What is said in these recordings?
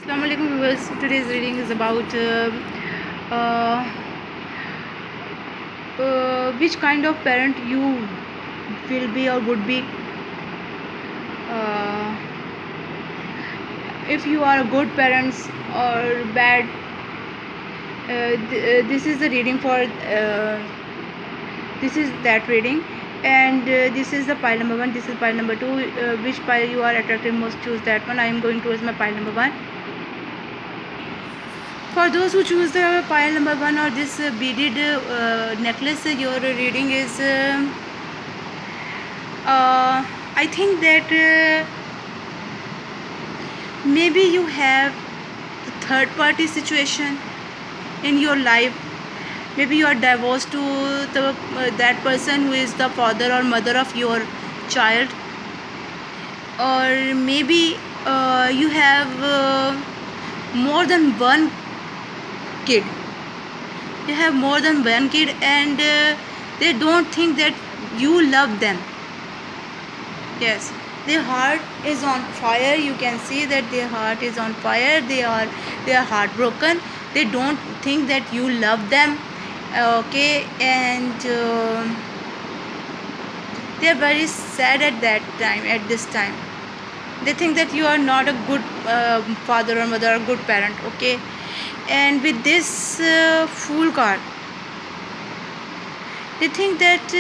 Assalamualaikum viewers. Today's reading is about uh, which kind of parent you will be or would be. Uh, if you are a good parents or bad. This is the reading for. This is that reading, and this is the pile number 1. This is pile number 2. Which pile you are attracted most? Choose that one. I am going towards my pile number 1. For those who choose the pile number 1 or this beaded necklace, your reading is I think that maybe you have the third party situation in your life. Maybe you are divorced to that person who is the father or mother of your child, or maybe you have more than one kid. You have more than one kid, and they don't think that you love them. Yes, their heart is on fire. You can see that their heart is on fire. They are heartbroken. They don't think that you love them. Okay, and they are very sad at that time. At this time, they think that you are not a good father or mother or good parent. Okay, and with this fool card, they think that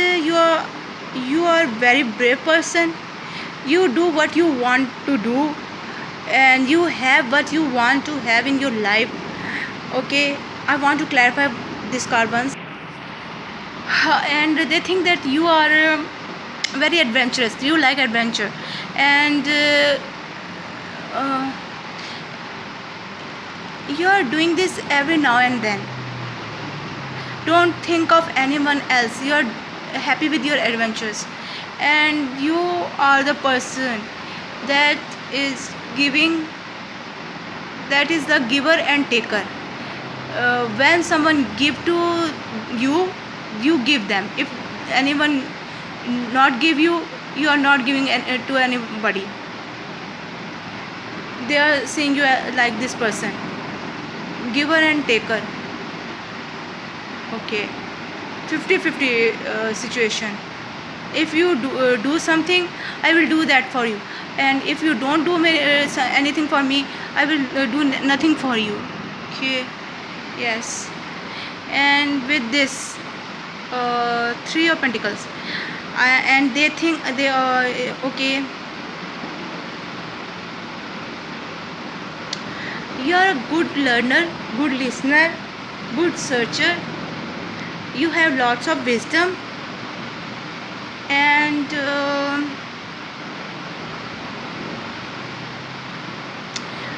you are very brave person. You do what you want to do, and you have what you want to have in your life. Okay, I want to clarify this card once. And they think that you are very adventurous. You like adventure, and you are doing this every now and then. Don't think of anyone else. You are happy with your adventures, and you are the person that is giving, that is the giver and taker. When someone give to you, you give them. If anyone not give you, you are not giving to anybody. They are seeing you like this person, giver and taker. Okay, 50-50 situation. If you do something, I will do that for you, and if you don't do anything for me, I will do nothing for you. Okay, yes. And with this 3 of Pentacles, and they think they are okay. You are a good learner, good listener, good searcher. You have lots of wisdom, and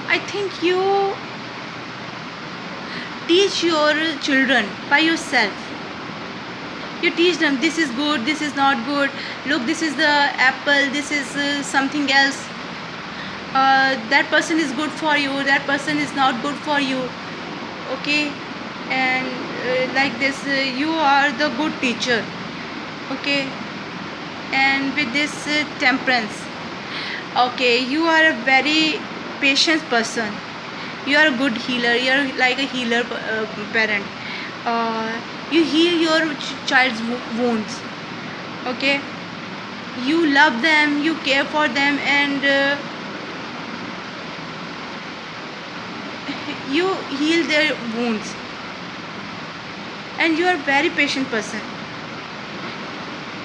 I think you teach your children by yourself. You teach them, this is good, this is not good. Look, this is the apple, this is something else. That person is good for you, that person is not good for you. Okay, and like this, you are the good teacher. Okay, and with this temperance, okay, you are a very patient person. You are a good healer. You are like a healer parent. You heal your child's wounds. Okay, you love them, you care for them, and you heal their wounds. And you are a very patient person.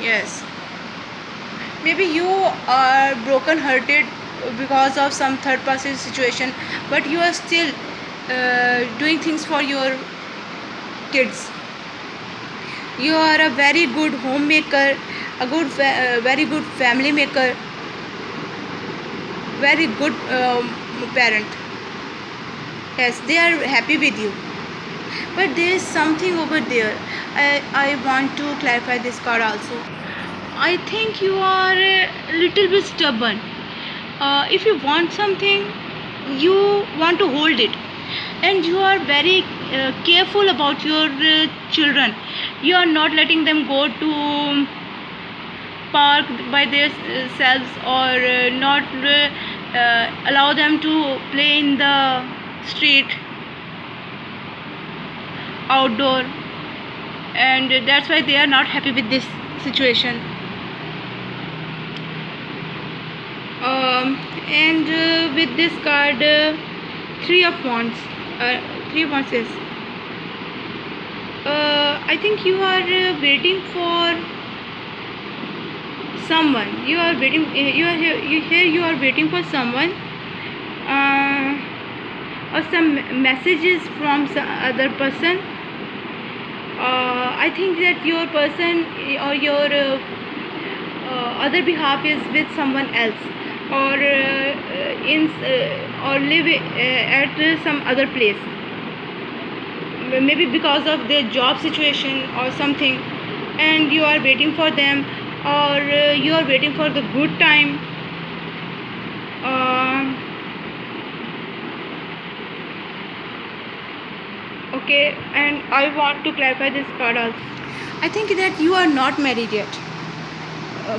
Yes, maybe you are broken hearted because of some third party situation, but you are still doing things for your kids. You are a very good homemaker, a good very good family maker, very good parent. Yes, they are happy with you, but there is something over there. I want to clarify this card also. I think you are a little bit stubborn. If you want something, you want to hold it, and you are very careful about your children. You are not letting them go to park by themselves, or not allow them to play in the street, outdoor, and that's why they are not happy with this situation. And with this card, three of wands, is I think you are waiting for someone. You are waiting, you are waiting for someone, or some messages from some other person. I think that your person or your other behalf is with someone else, or or live at some other place, maybe because of their job situation or something, and you are waiting for them, or you are waiting for the good time. Okay, and I want to clarify this card also. I think that you are not married yet.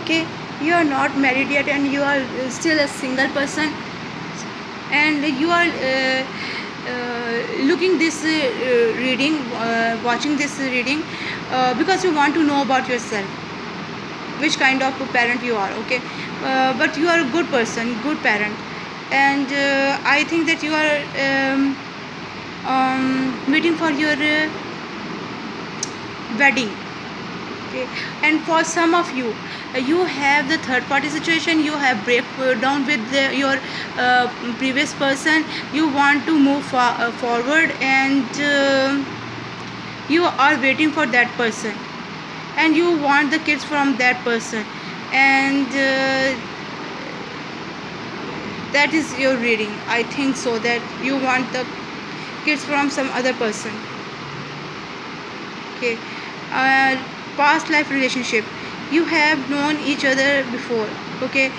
Okay, you are not married yet, and you are still a single person, and you are looking this reading, watching this reading, because you want to know about yourself, which kind of a parent you are. Okay, but you are a good person, good parent, and I think that you are waiting for your wedding. Okay, and for some of you, you have the third party situation. You have break down with your previous person. You want to move forward, and you are waiting for that person, and you want the kids from that person, and that is your reading. I think so, that you want the kids from some other person. Okay, past life relationship, you have known each other before. Okay,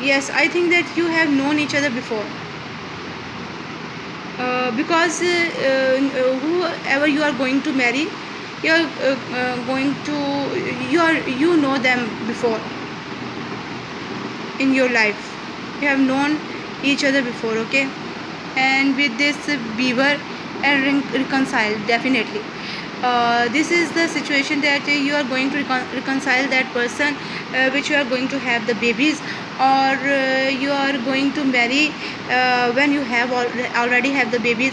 yes, I think that you have known each other before, because whoever you are going to marry, you are going to, you know them before in your life. You have known each other before. Okay, and with this beaver and reconcile, definitely this is the situation that you are going to reconcile that person, which you are going to have the babies, or you are going to marry when you have already have the babies,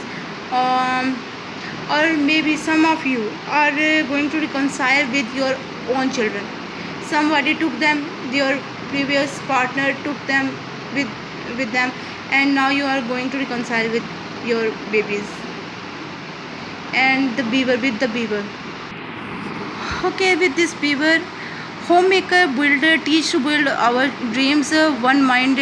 or maybe some of you are going to reconcile with your own children. Somebody took them, your previous partner took them with them, and now you are going to reconcile with your babies. And the beaver, with the beaver. Okay, with this beaver, homemaker, builder, teach to build our dreams, one mind,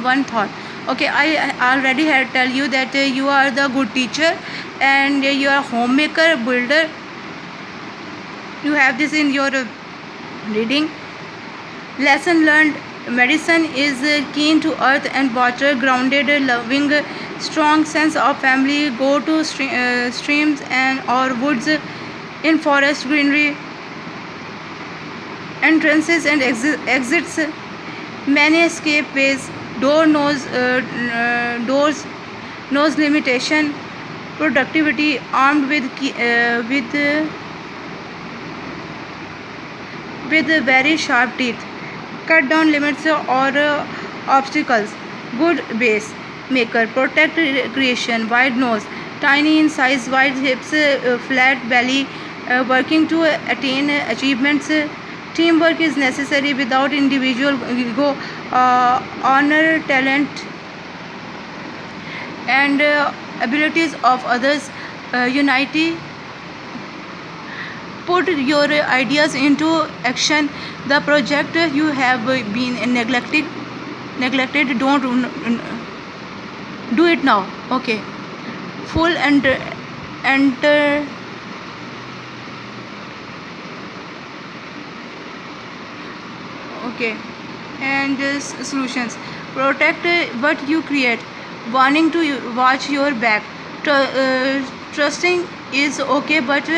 one thought. Okay, I already had tell you that you are the good teacher, and you are homemaker, builder. You have this in your reading. Lesson learned, medicine is keen to earth and water, grounded, loving, strong sense of family, go to streams and or woods, in forest, greenery, entrances and exits, many escape ways, doors knows limitation, productivity, armed with very sharp teeth, cut down limits or obstacles, good base maker, protect creation, wide nose, tiny in size, wide hips, flat belly, working to attain achievements. Teamwork is necessary without individual ego, honor talent and abilities of others, unity, put your ideas into action. The project you have been neglected, don't do it now. Okay, full and enter. Okay, and solutions, protect what you create, warning to watch your back, Trusting is okay, but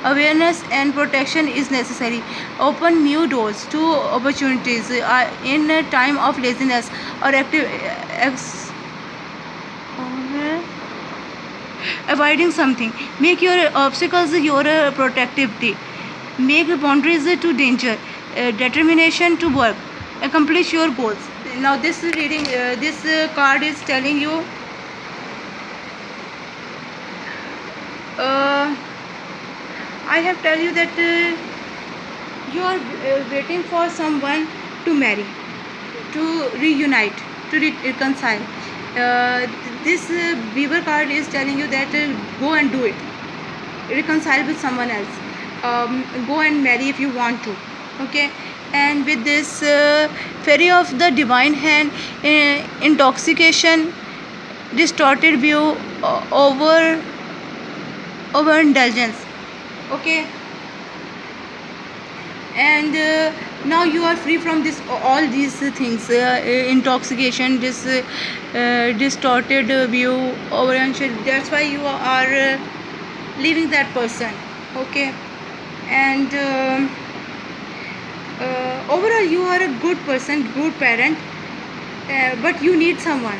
awareness and protection is necessary. Open new doors to opportunities in a time of laziness or avoiding something. Make your obstacles your protectivity. Make boundaries to danger. Determination to work. Accomplish your goals. Now this reading, this card is telling you. I have tell you that you are waiting for someone to marry, to reunite, to reconcile. This beaver card is telling you that go and do it. Reconcile with someone else. Go and marry if you want to. Okay. And with this fairy of the divine hand, intoxication, distorted view, overindulgence. Okay. And now you are free from this, all these things, intoxication, this distorted view, overindulgence. That's why you are leaving that person. Okay. And overall you are a good person, good parent, but you need someone.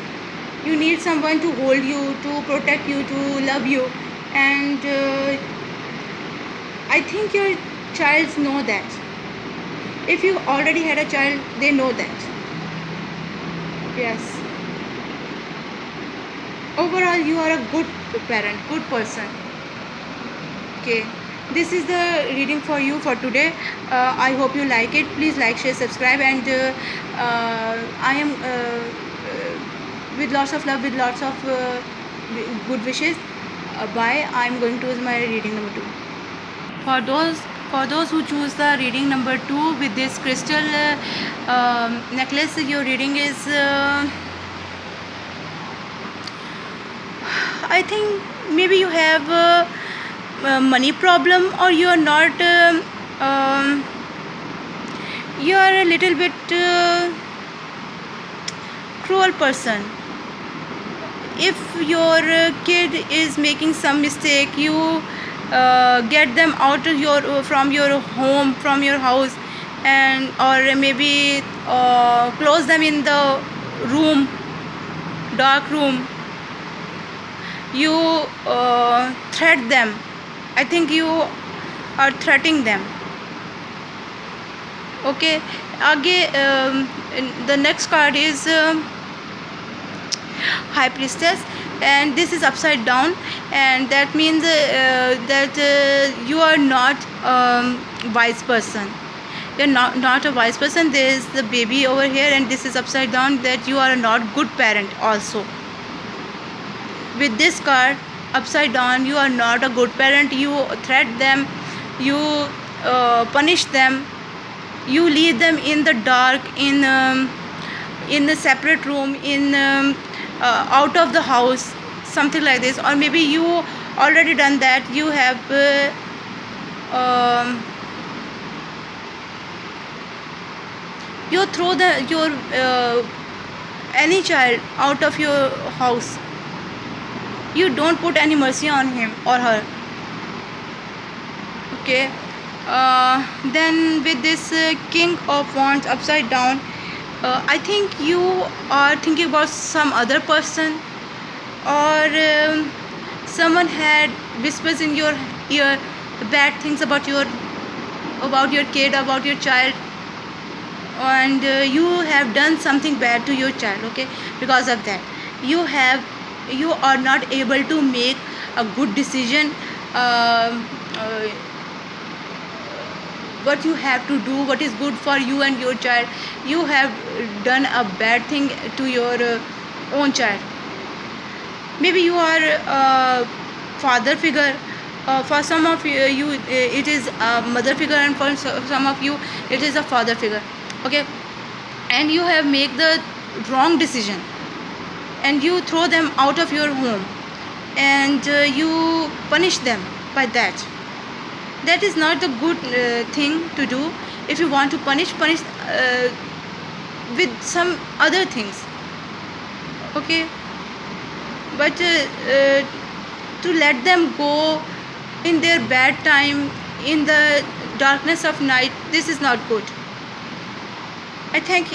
You need someone to hold you, to protect you, to love you. And I think your child know that. If you already had a child, they know that. Yes. Overall you are a good parent, good person. Okay. This is the reading for you for today. I hope you like it. Please like, share, subscribe, and I am with lots of love, with lots of good wishes. Bye. I am going to my reading number 2. For those who choose the reading number 2 with this crystal necklace, your reading is I think maybe you have money problem, or you are not you are a little bit cruel person. If your kid is making some mistake, you get them out of from your home, from your house, and or maybe close them in the room, dark room. You threat them. I think you are threatening them. Okay. Again, the next card is High Priestess, and this is upside down, and that means that you are not wise person. You're not a wise person. There is the baby over here, and this is upside down, that you are not good parent also. With this card upside down, you are not a good parent. You threat them, you punish them, you leave them in the dark, in a separate room, in out of the house, something like this. Or maybe you already done that. You have you throw your any child out of your house. You don't put any mercy on him or her. Okay. Then with this King of Wands upside down, I think you are thinking about some other person, or someone had whispers in your ear bad things about your kid, about your child, and you have done something bad to your child. Okay. Because of that, you are not able to make a good decision. What you have to do, what is good for you and your child. You have done a bad thing to your own child. Maybe you are a father figure. For some of you it is a mother figure, and for some of you it is a father figure. Okay. And you have made the wrong decision, and you throw them out of your home, and you punish them by that. That is not a good thing to do. If you want to punish with some other things. Okay. But to let them go in their bad time, in the darkness of night, this is not good. I think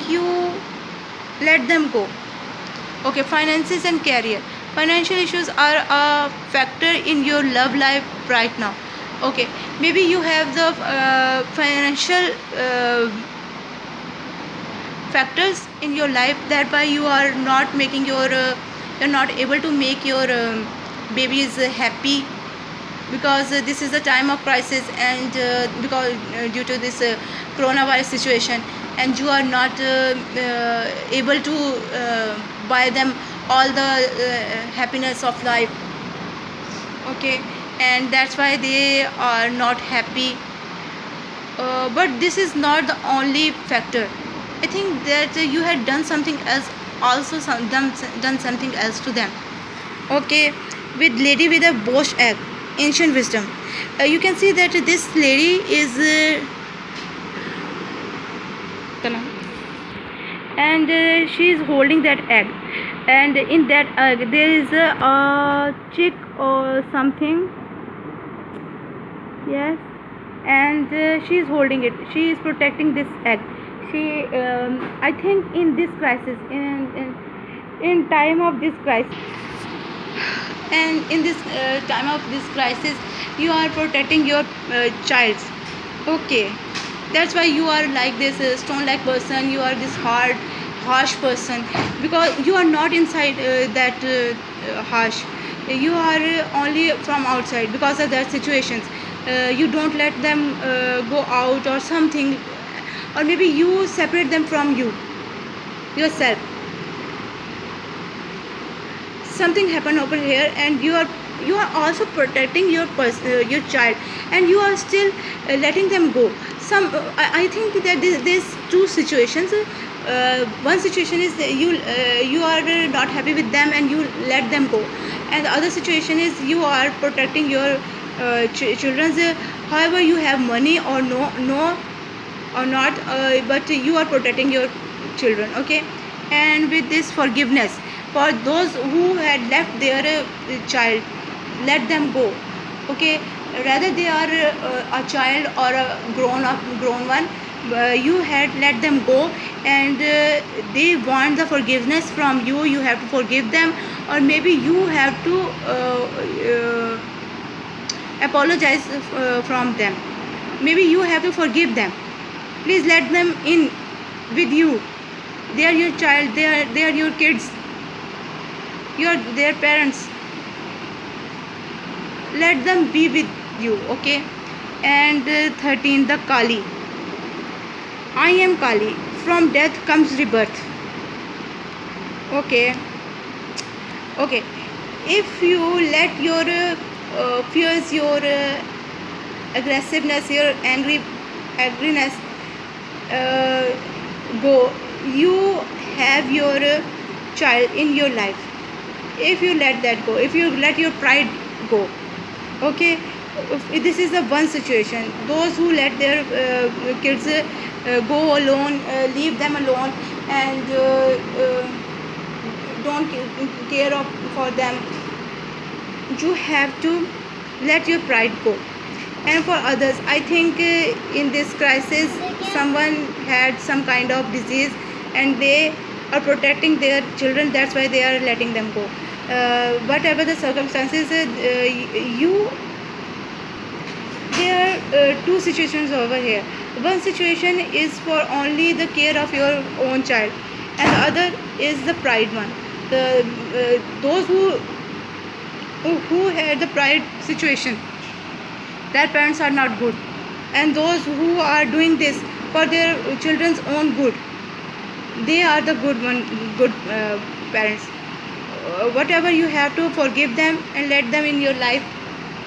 you let them go. Okay, finances and career. Financial issues are a factor in your love life right now. Okay, maybe you have the financial factors in your life, that why you are not making your you're not able to make your babies happy, because this is a time of crisis, and because due to this coronavirus situation, and you are not able to buy them all the happiness of life. Okay, and that's why they are not happy. But this is not the only factor. I think that you had done something else, also done something else to them. Okay, with lady with a bosch egg, ancient wisdom. You can see that this lady is and she is holding that egg, and in that egg there is a chick or something. Yes, and she is holding it, she is protecting this egg. She I think in this crisis, in time of this crisis, and in this time of this crisis, you are protecting your child. Okay, that's why you are like this stone like person, you are this harsh person, because you are not inside that harsh, you are only from outside. Because of that situations, you don't let them go out or something, or maybe you separate them from yourself. Something happened over here, and you are also protecting your child, and you are still letting them go. I think that there's two situations. One situation is that you are not happy with them and you let them go, and the other situation is you are protecting your children's. However, you have money or no or not, but you are protecting your children. Okay, and with this forgiveness for those who had left their child, let them go. Okay, rather they are a child or a grown one, you had let them go, and they want the forgiveness from you. You have to forgive them, or maybe you have to apologize from them. Maybe you have to forgive them. Please let them in with you. They are your child, they are your kids, you are their parents. Let them be with you. Okay, and 13, the Kali. I am Kali, from death comes rebirth. Okay, if you let your fears, your aggressiveness, your angriness go, you have your child in your life. If you let that go, if you let your pride go. Okay, this is the one situation. Those who let their kids go alone, leave them alone, and don't care for them, you have to let your pride go. And for others, I think in this crisis someone had some kind of disease and they are protecting their children, that's why they are letting them go. Whatever the circumstances, there are two situations over here. One situation is for only the care of your own child, and the other is the pride one. Those who had the pride situation, their parents are not good, and those who are doing this for their children's own good, they are the good parents. Whatever, you have to forgive them and let them in your life.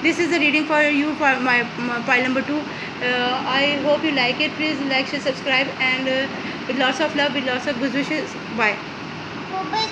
This is the reading for you for my pile number 2. I hope you like it. Please like, share, subscribe, and with lots of love, with lots of good wishes. Bye.